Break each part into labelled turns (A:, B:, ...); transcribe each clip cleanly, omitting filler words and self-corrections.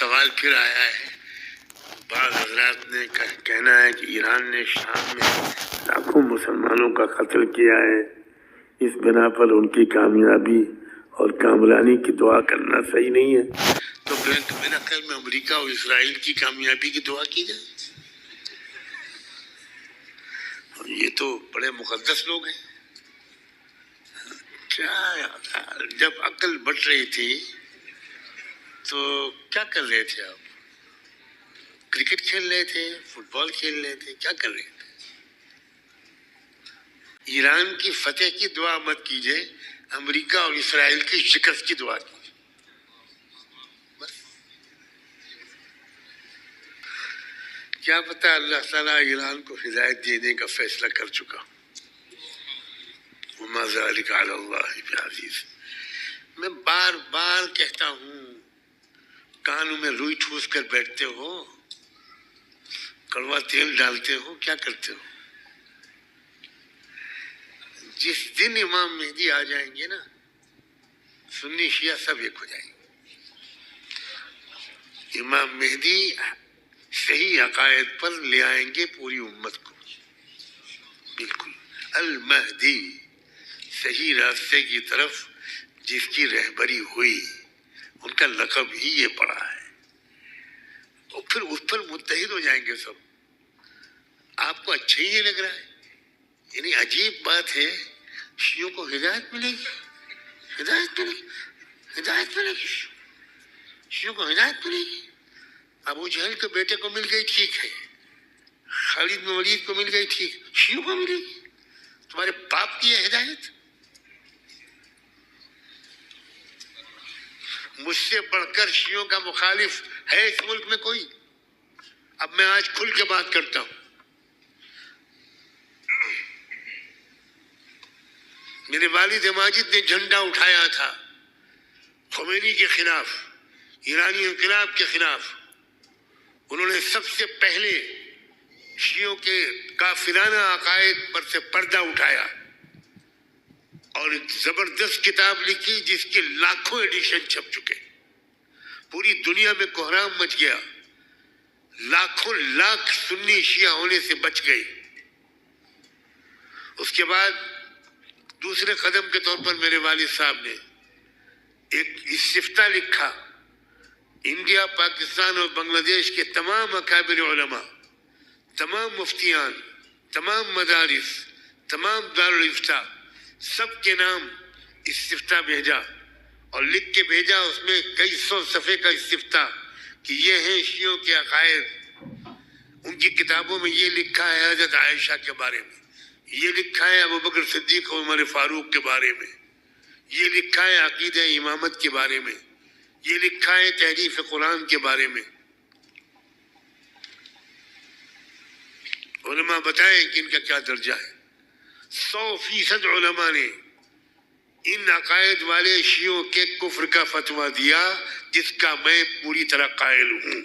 A: سوال پھر آیا ہے. بعض حضرات نے کہنا ہے کہ ایران نے شام میں لاکھوں مسلمانوں کا قتل کیا ہے، اس بنا پر ان کی کامیابی اور کامرانی کی دعا کرنا صحیح نہیں ہے. تو میرا خیال میں امریکہ اور اسرائیل کی کامیابی کی دعا کی جائے. یہ تو بڑے مقدس لوگ ہیں. کیا جب عقل بٹ رہی تھی تو کیا کر رہے تھے آپ؟ کرکٹ کھیل رہے تھے، فٹ بال کھیل رہے تھے، کیا کر رہے تھے؟ ایران کی فتح کی دعا مت کیجئے، امریکہ اور اسرائیل کی شکست کی دعا کیجئے. بس کیا پتا اللہ تعالیٰ ایران کو ہدایت دینے کا فیصلہ کر چکا. وما ذلک علی اللہ بعزیز. میں بار بار کہتا ہوں، کانوں میں روئی ٹھوس کر بیٹھتے ہو، کڑوا تیل ڈالتے ہو، کیا کرتے ہو؟ جس دن امام مہدی آ جائیں گے نا، سنی شیعہ سب ایک ہو جائیں گے. امام مہدی صحیح عقائد پر لے آئیں گے پوری امت کو. بالکل المہدی، صحیح راستے کی طرف جس کی رہبری ہوئی، ان کا لقب ہی یہ پڑا ہے. اور پھر اس پر متحد ہو جائیں گے سب. آپ کو اچھا ہی نہیں لگ رہا ہے؟ یعنی عجیب بات ہے، شیعوں کو ہدایت ملے گی، ہدایت ملے گی، ہدایت ملے گی، شیعوں کو ہدایت ملے گی. ابو جہل کے بیٹے کو مل گئی ٹھیک ہے، خالد بن ولید کو مل گئی ٹھیک، شیعوں کو ملے گی؟ تمہارے باپ کی ہے ہدایت؟ مجھ سے بڑھ کر شیعوں کا مخالف ہے اس ملک میں کوئی؟ اب میں آج کھل کے بات کرتا ہوں. میرے والد ماجد نے جھنڈا اٹھایا تھا خمینی کے خلاف، ایرانی انقلاب کے خلاف. انہوں نے سب سے پہلے شیعوں کے کافرانہ عقائد پر سے پردہ اٹھایا اور ایک زبردست کتاب لکھی جس کے لاکھوں ایڈیشن چھپ چکے. پوری دنیا میں کوہرام مچ گیا، لاکھوں لاکھ سنی شیعہ ہونے سے بچ گئے. اس کے بعد دوسرے قدم کے طور پر میرے والد صاحب نے ایک استفتاء لکھا. انڈیا، پاکستان اور بنگلہ دیش کے تمام اکابر علماء، تمام مفتیان، تمام مدارس، تمام دارالافتاء، سب کے نام استفتاء بھیجا اور لکھ کے بھیجا. اس میں کئی سو صفحے کا استفتاء کہ یہ ہیں شیعوں کے عقائد. ان کی کتابوں میں یہ لکھا ہے حضرت عائشہ کے بارے میں، یہ لکھا ہے ابوبکر صدیق اور عمر فاروق کے بارے میں، یہ لکھا ہے عقیدہ امامت کے بارے میں، یہ لکھا ہے تحریف قرآن کے بارے میں. علماء بتائیں کہ ان کا کیا درجہ ہے. 100% علماء نے ان عقائد والے شیعوں کے کفر کا فتویٰ دیا جس کا میں پوری طرح قائل ہوں.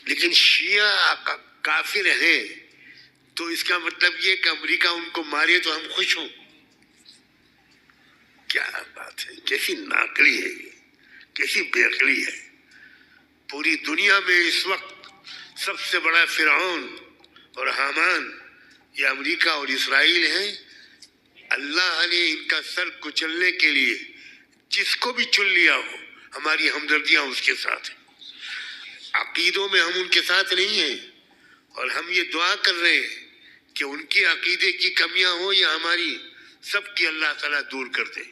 A: لیکن شیعہ کافر ہیں تو اس کا مطلب یہ کہ امریکہ ان کو مارے تو ہم خوش ہوں؟ کیا بات ہے، کیسی ناقلی ہے یہ، کیسی بے عقلی ہے. پوری دنیا میں اس وقت سب سے بڑا فرعون اور حامان یہ امریکہ اور اسرائیل ہیں. اللہ نے ان کا سر کچلنے کے لیے جس کو بھی چن لیا ہو، ہماری ہمدردیاں اس کے ساتھ ہیں. عقیدوں میں ہم ان کے ساتھ نہیں ہیں، اور ہم یہ دعا کر رہے ہیں کہ ان کی عقیدے کی کمیاں ہوں یا ہماری، سب کی اللہ تعالیٰ دور کر دے.